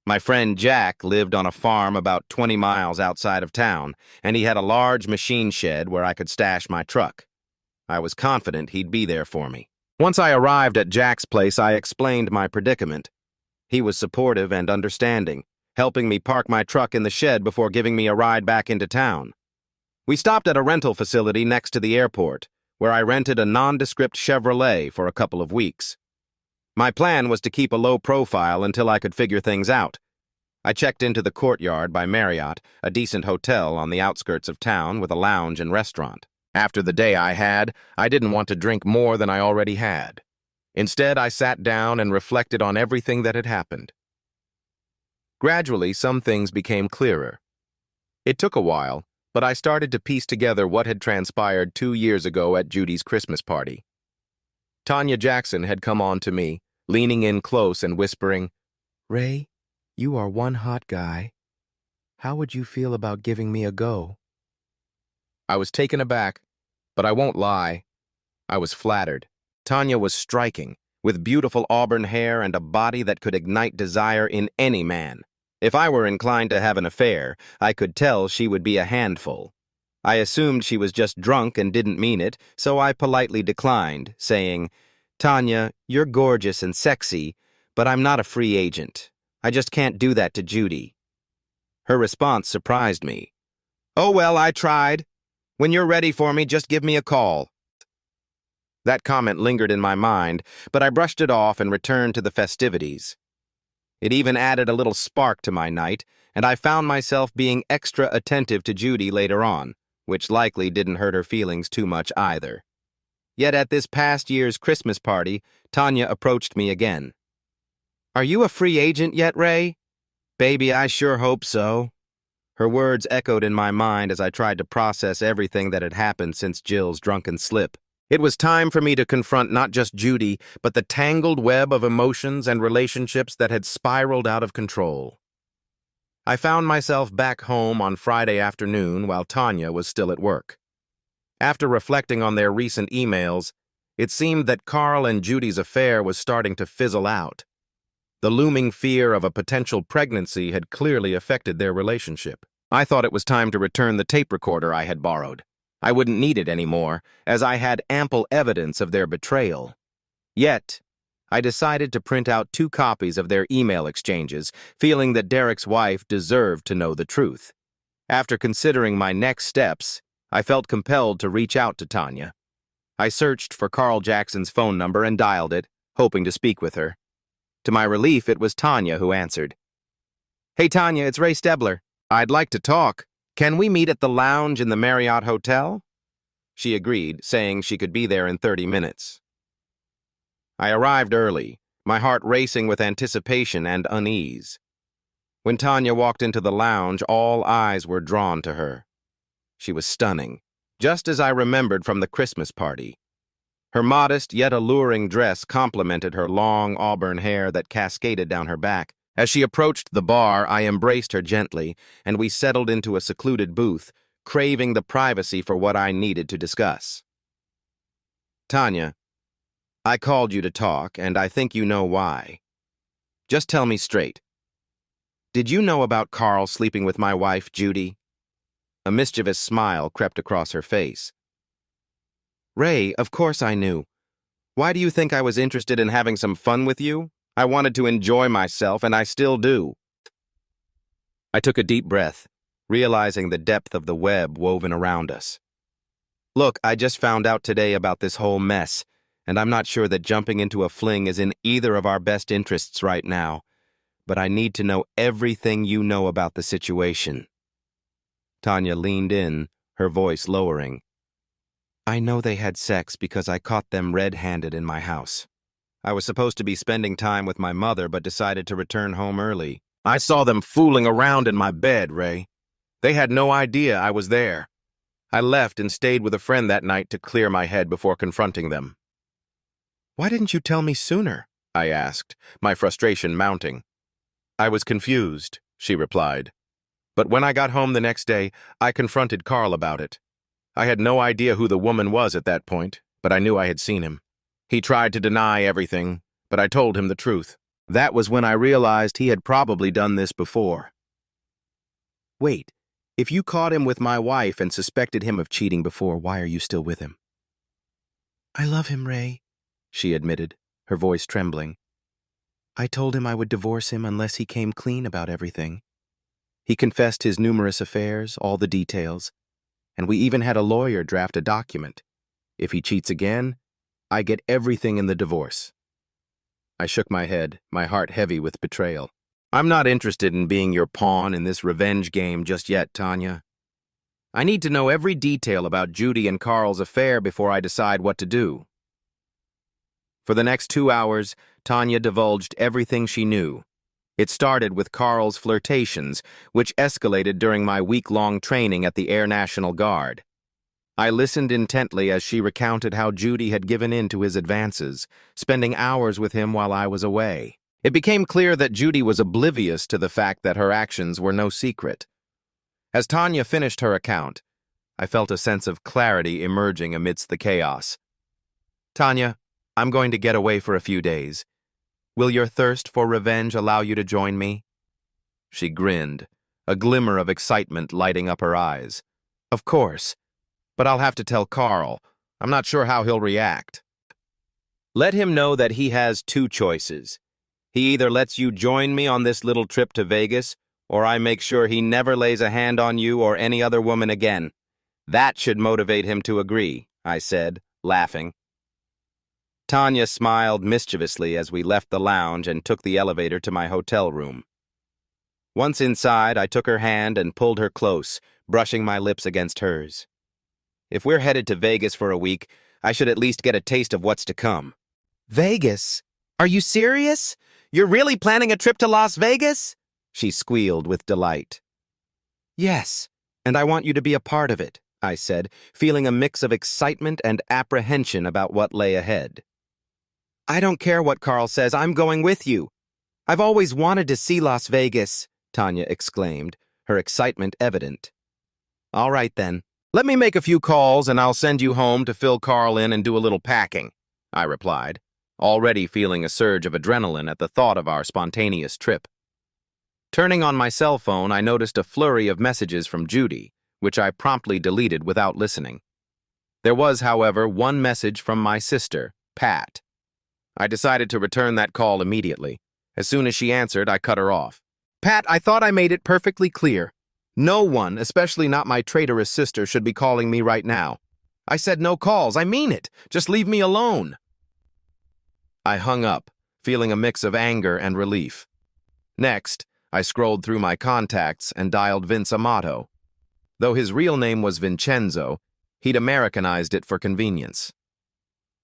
My friend Jack lived on a farm about 20 miles outside of town, and he had a large machine shed where I could stash my truck. I was confident he'd be there for me. Once I arrived at Jack's place, I explained my predicament. He was supportive and understanding, helping me park my truck in the shed before giving me a ride back into town. We stopped at a rental facility next to the airport, where I rented a nondescript Chevrolet for a couple of weeks. My plan was to keep a low profile until I could figure things out. I checked into the Courtyard by Marriott, a decent hotel on the outskirts of town with a lounge and restaurant. After the day I had, I didn't want to drink more than I already had. Instead, I sat down and reflected on everything that had happened. Gradually, some things became clearer. It took a while, but I started to piece together what had transpired 2 years ago at Judy's Christmas party. Tanya Jackson had come on to me, leaning in close and whispering, "Ray, you are one hot guy. How would you feel about giving me a go?" I was taken aback, but I won't lie. I was flattered. Tanya was striking, with beautiful auburn hair and a body that could ignite desire in any man. If I were inclined to have an affair, I could tell she would be a handful. I assumed she was just drunk and didn't mean it, so I politely declined, saying, "Tanya, you're gorgeous and sexy, but I'm not a free agent. I just can't do that to Judy." Her response surprised me. "Oh well, I tried. When you're ready for me, just give me a call." That comment lingered in my mind, but I brushed it off and returned to the festivities. It even added a little spark to my night, and I found myself being extra attentive to Judy later on, which likely didn't hurt her feelings too much either. Yet at this past year's Christmas party, Tanya approached me again. "Are you a free agent yet, Ray?" "Baby, I sure hope so." Her words echoed in my mind as I tried to process everything that had happened since Jill's drunken slip. It was time for me to confront not just Judy, but the tangled web of emotions and relationships that had spiraled out of control. I found myself back home on Friday afternoon while Tanya was still at work. After reflecting on their recent emails, it seemed that Carl and Judy's affair was starting to fizzle out. The looming fear of a potential pregnancy had clearly affected their relationship. I thought it was time to return the tape recorder I had borrowed. I wouldn't need it anymore, as I had ample evidence of their betrayal. Yet, I decided to print out 2 copies of their email exchanges, feeling that Derek's wife deserved to know the truth. After considering my next steps, I felt compelled to reach out to Tanya. I searched for Carl Jackson's phone number and dialed it, hoping to speak with her. To my relief, it was Tanya who answered. "Hey Tanya, it's Ray Stebler. I'd like to talk. Can we meet at the lounge in the Marriott Hotel?" She agreed, saying she could be there in 30 minutes. I arrived early, my heart racing with anticipation and unease. When Tanya walked into the lounge, all eyes were drawn to her. She was stunning, just as I remembered from the Christmas party. Her modest yet alluring dress complemented her long auburn hair that cascaded down her back. As she approached the bar, I embraced her gently, and we settled into a secluded booth, craving the privacy for what I needed to discuss. "Tanya, I called you to talk, and I think you know why. Just tell me straight. Did you know about Carl sleeping with my wife, Judy?" A mischievous smile crept across her face. "Ray, of course I knew. Why do you think I was interested in having some fun with you? I wanted to enjoy myself, and I still do." I took a deep breath, realizing the depth of the web woven around us. "Look, I just found out today about this whole mess, and I'm not sure that jumping into a fling is in either of our best interests right now, but I need to know everything you know about the situation." Tanya leaned in, her voice lowering. "I know they had sex because I caught them red-handed in my house. I was supposed to be spending time with my mother, but decided to return home early. I saw them fooling around in my bed, Ray. They had no idea I was there. I left and stayed with a friend that night to clear my head before confronting them." "Why didn't you tell me sooner?" I asked, my frustration mounting. "I was confused," she replied. "But when I got home the next day, I confronted Carl about it. I had no idea who the woman was at that point, but I knew I had seen him. He tried to deny everything, but I told him the truth. That was when I realized he had probably done this before. Wait, if you caught him with my wife and suspected him of cheating before, why are you still with him? I love him, Ray, she admitted, her voice trembling. I told him I would divorce him unless he came clean about everything. He confessed his numerous affairs, all the details, and we even had a lawyer draft a document. If he cheats again, I get everything in the divorce. I shook my head, my heart heavy with betrayal. I'm not interested in being your pawn in this revenge game just yet, Tanya. I need to know every detail about Judy and Carl's affair before I decide what to do. For the next 2 hours, Tanya divulged everything she knew. It started with Carl's flirtations, which escalated during my week-long training at the Air National Guard. I listened intently as she recounted how Judy had given in to his advances, spending hours with him while I was away. It became clear that Judy was oblivious to the fact that her actions were no secret. As Tanya finished her account, I felt a sense of clarity emerging amidst the chaos. Tanya, I'm going to get away for a few days. Will your thirst for revenge allow you to join me? She grinned, a glimmer of excitement lighting up her eyes. Of course, but I'll have to tell Carl. I'm not sure how he'll react. Let him know that he has 2 choices. He either lets you join me on this little trip to Vegas, or I make sure he never lays a hand on you or any other woman again. That should motivate him to agree, I said, laughing. Tanya smiled mischievously as we left the lounge and took the elevator to my hotel room. Once inside, I took her hand and pulled her close, brushing my lips against hers. If we're headed to Vegas for a week, I should at least get a taste of what's to come. Vegas? Are you serious? You're really planning a trip to Las Vegas? She squealed with delight. Yes, and I want you to be a part of it, I said, feeling a mix of excitement and apprehension about what lay ahead. I don't care what Carl says, I'm going with you. I've always wanted to see Las Vegas, Tanya exclaimed, her excitement evident. All right then. Let me make a few calls and I'll send you home to fill Carl in and do a little packing, I replied, already feeling a surge of adrenaline at the thought of our spontaneous trip. Turning on my cell phone, I noticed a flurry of messages from Judy, which I promptly deleted without listening. There was, however, one message from my sister, Pat. I decided to return that call immediately. As soon as she answered, I cut her off. Pat, I thought I made it perfectly clear. No one, especially not my traitorous sister, should be calling me right now. I said no calls. I mean it. Just leave me alone. I hung up, feeling a mix of anger and relief. Next, I scrolled through my contacts and dialed Vince Amato. Though his real name was Vincenzo, he'd Americanized it for convenience.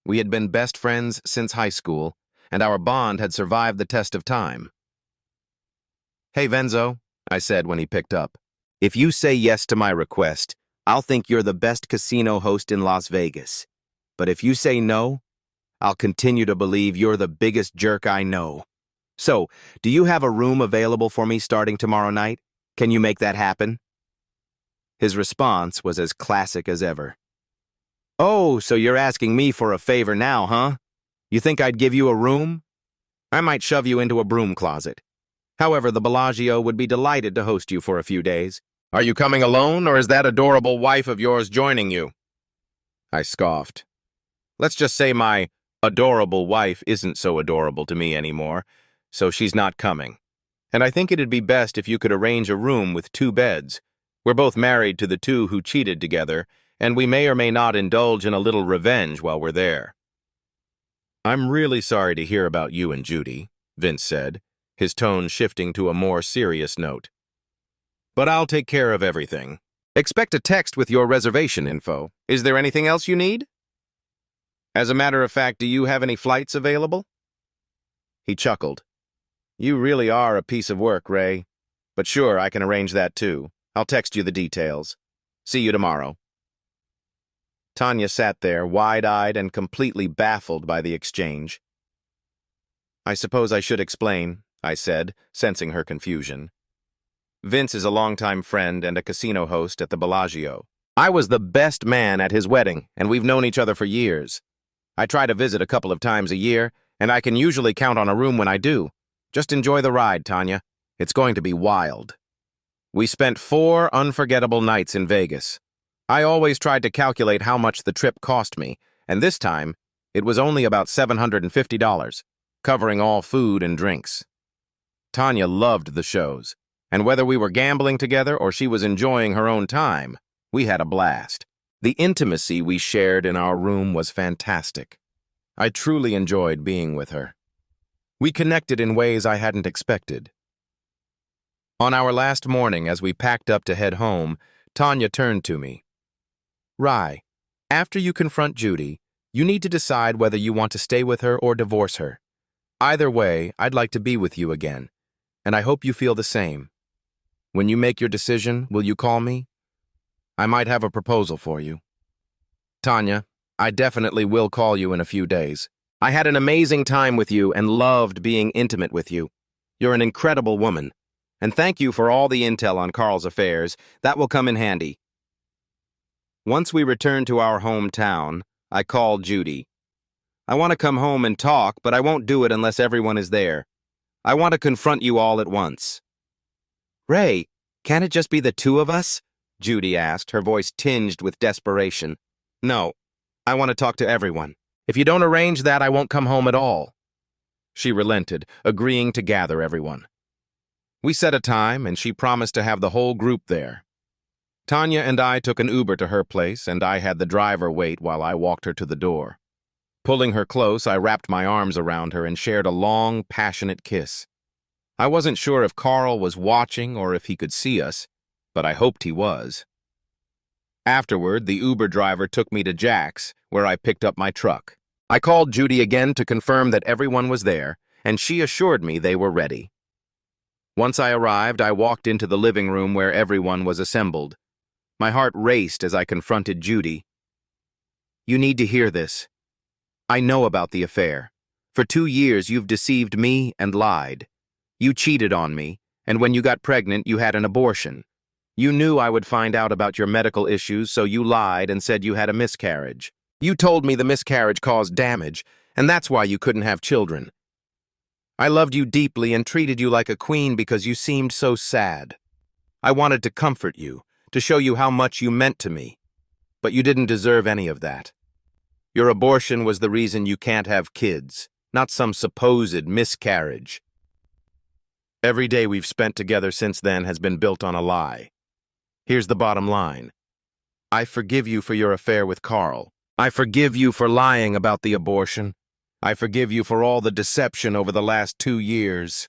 We had been best friends since high school, and our bond had survived the test of time. Hey, Venzo, I said when he picked up. If you say yes to my request, I'll think you're the best casino host in Las Vegas. But if you say no, I'll continue to believe you're the biggest jerk I know. So, do you have a room available for me starting tomorrow night? Can you make that happen? His response was as classic as ever. Oh, so you're asking me for a favor now, huh? You think I'd give you a room? I might shove you into a broom closet. However, the Bellagio would be delighted to host you for a few days. Are you coming alone, or is that adorable wife of yours joining you? I scoffed. Let's just say my adorable wife isn't so adorable to me anymore, so she's not coming. And I think it'd be best if you could arrange a room with 2 beds. We're both married to the 2 who cheated together, and we may or may not indulge in a little revenge while we're there. I'm really sorry to hear about you and Judy, Vince said, his tone shifting to a more serious note. But I'll take care of everything. Expect a text with your reservation info. Is there anything else you need? As a matter of fact, do you have any flights available? He chuckled. You really are a piece of work, Ray. But sure, I can arrange that too. I'll text you the details. See you tomorrow. Tanya sat there, wide-eyed and completely baffled by the exchange. I suppose I should explain, I said, sensing her confusion. Vince is a longtime friend and a casino host at the Bellagio. I was the best man at his wedding, and we've known each other for years. I try to visit a couple of times a year, and I can usually count on a room when I do. Just enjoy the ride, Tanya. It's going to be wild. We spent 4 unforgettable nights in Vegas. I always tried to calculate how much the trip cost me, and this time, it was only about $750, covering all food and drinks. Tanya loved the shows, and whether we were gambling together or she was enjoying her own time, we had a blast. The intimacy we shared in our room was fantastic. I truly enjoyed being with her. We connected in ways I hadn't expected. On our last morning, as we packed up to head home, Tanya turned to me. Rye, after you confront Judy, you need to decide whether you want to stay with her or divorce her. Either way, I'd like to be with you again, and I hope you feel the same. When you make your decision, will you call me? I might have a proposal for you. Tanya, I definitely will call you in a few days. I had an amazing time with you and loved being intimate with you. You're an incredible woman. And thank you for all the intel on Carl's affairs. That will come in handy. Once we returned to our hometown, I called Judy. I want to come home and talk, but I won't do it unless everyone is there. I want to confront you all at once. Ray, can't it just be the two of us? Judy asked, her voice tinged with desperation. No, I want to talk to everyone. If you don't arrange that, I won't come home at all. She relented, agreeing to gather everyone. We set a time, and she promised to have the whole group there. Tanya and I took an Uber to her place, and I had the driver wait while I walked her to the door. Pulling her close, I wrapped my arms around her and shared a long, passionate kiss. I wasn't sure if Carl was watching or if he could see us, but I hoped he was. Afterward, the Uber driver took me to Jack's, where I picked up my truck. I called Judy again to confirm that everyone was there, and she assured me they were ready. Once I arrived, I walked into the living room where everyone was assembled. My heart raced as I confronted Judy. You need to hear this. I know about the affair. For 2 years, you've deceived me and lied. You cheated on me, and when you got pregnant, you had an abortion. You knew I would find out about your medical issues, so you lied and said you had a miscarriage. You told me the miscarriage caused damage, and that's why you couldn't have children. I loved you deeply and treated you like a queen because you seemed so sad. I wanted to comfort you, to show you how much you meant to me. But you didn't deserve any of that. Your abortion was the reason you can't have kids, not some supposed miscarriage. Every day we've spent together since then has been built on a lie. Here's the bottom line. I forgive you for your affair with Carl. I forgive you for lying about the abortion. I forgive you for all the deception over the last 2 years.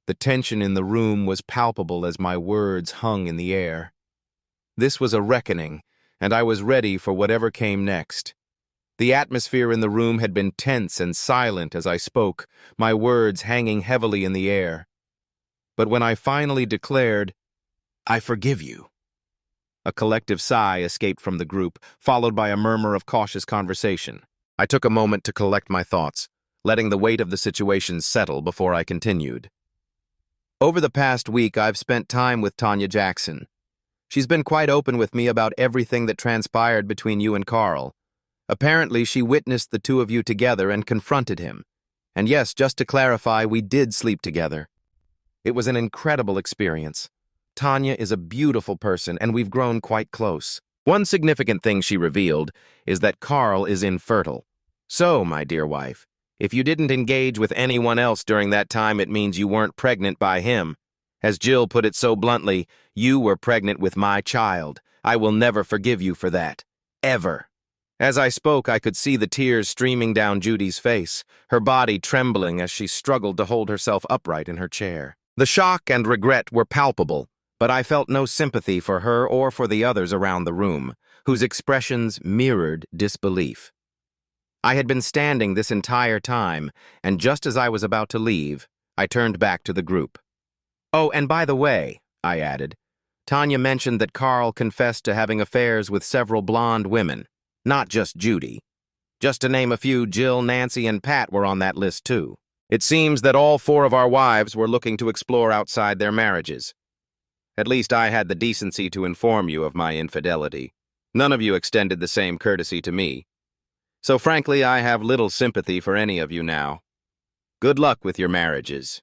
The tension in the room was palpable as my words hung in the air. This was a reckoning, and I was ready for whatever came next. The atmosphere in the room had been tense and silent as I spoke, my words hanging heavily in the air. But when I finally declared, I forgive you, a collective sigh escaped from the group, followed by a murmur of cautious conversation. I took a moment to collect my thoughts, letting the weight of the situation settle before I continued. Over the past week, I've spent time with Tanya Jackson. She's been quite open with me about everything that transpired between you and Carl. Apparently, she witnessed the two of you together and confronted him. And yes, just to clarify, we did sleep together. It was an incredible experience. Tanya is a beautiful person, and we've grown quite close. One significant thing she revealed is that Carl is infertile. So, my dear wife, if you didn't engage with anyone else during that time, it means you weren't pregnant by him. As Jill put it so bluntly, you were pregnant with my child. I will never forgive you for that. Ever. As I spoke, I could see the tears streaming down Judy's face, her body trembling as she struggled to hold herself upright in her chair. The shock and regret were palpable, but I felt no sympathy for her or for the others around the room, whose expressions mirrored disbelief. I had been standing this entire time, and just as I was about to leave, I turned back to the group. Oh, and by the way, I added, Tanya mentioned that Carl confessed to having affairs with several blonde women, not just Judy. Just to name a few, Jill, Nancy, and Pat were on that list too. It seems that all 4 of our wives were looking to explore outside their marriages. At least I had the decency to inform you of my infidelity. None of you extended the same courtesy to me. So frankly, I have little sympathy for any of you now. Good luck with your marriages.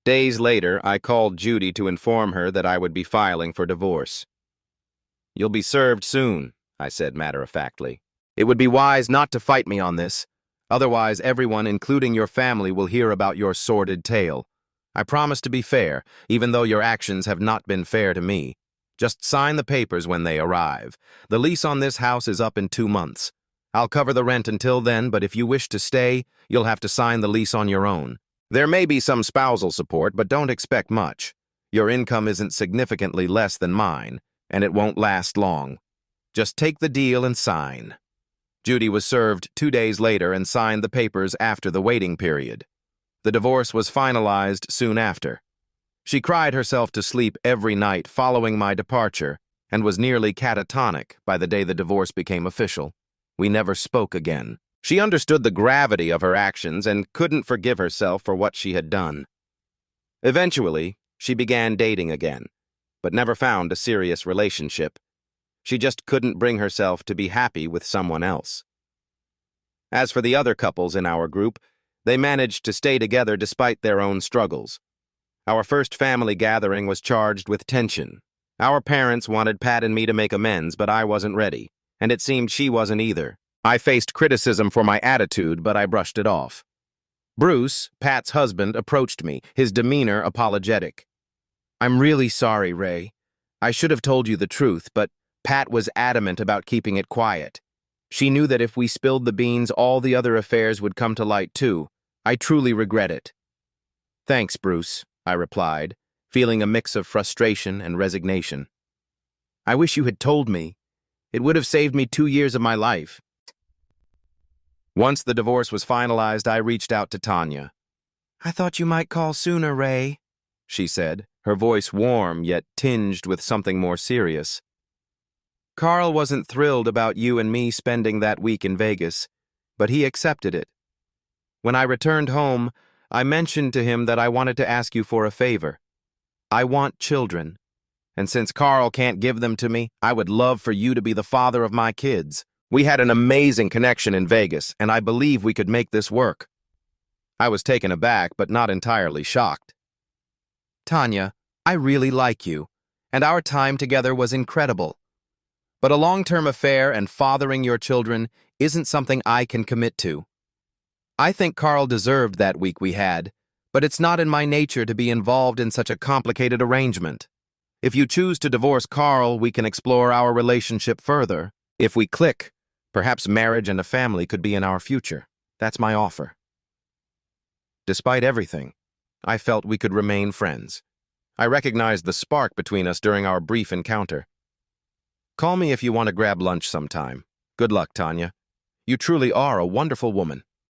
Days later, I called Judy to inform her that I would be filing for divorce. You'll be served soon, I said matter-of-factly. It would be wise not to fight me on this. Otherwise, everyone, including your family, will hear about your sordid tale. I promise to be fair, even though your actions have not been fair to me. Just sign the papers when they arrive. The lease on this house is up in 2 months. I'll cover the rent until then, but if you wish to stay, you'll have to sign the lease on your own. There may be some spousal support, but don't expect much. Your income isn't significantly less than mine, and it won't last long. Just take the deal and sign. Judy was served 2 days later and signed the papers after the waiting period. The divorce was finalized soon after. She cried herself to sleep every night following my departure and was nearly catatonic by the day the divorce became official. We never spoke again. She understood the gravity of her actions and couldn't forgive herself for what she had done. Eventually, she began dating again, but never found a serious relationship. She just couldn't bring herself to be happy with someone else. As for the other couples in our group, they managed to stay together despite their own struggles. Our first family gathering was charged with tension. Our parents wanted Pat and me to make amends, but I wasn't ready, and it seemed she wasn't either. I faced criticism for my attitude, but I brushed it off. Bruce, Pat's husband, approached me, his demeanor apologetic. I'm really sorry, Ray. I should have told you the truth, but Pat was adamant about keeping it quiet. She knew that if we spilled the beans, all the other affairs would come to light too. I truly regret it. Thanks, Bruce, I replied, feeling a mix of frustration and resignation. I wish you had told me. It would have saved me 2 years of my life. Once the divorce was finalized, I reached out to Tanya. I thought you might call sooner, Ray, she said, her voice warm yet tinged with something more serious. Carl wasn't thrilled about you and me spending that week in Vegas, but he accepted it. When I returned home, I mentioned to him that I wanted to ask you for a favor. I want children, and since Carl can't give them to me, I would love for you to be the father of my kids. We had an amazing connection in Vegas, and I believe we could make this work. I was taken aback, but not entirely shocked. Tanya, I really like you, and our time together was incredible. But a long-term affair and fathering your children isn't something I can commit to. I think Carl deserved that week we had, but it's not in my nature to be involved in such a complicated arrangement. If you choose to divorce Carl, we can explore our relationship further. If we click, perhaps marriage and a family could be in our future. That's my offer. Despite everything, I felt we could remain friends. I recognized the spark between us during our brief encounter. Call me if you want to grab lunch sometime. Good luck, Tanya. You truly are a wonderful woman.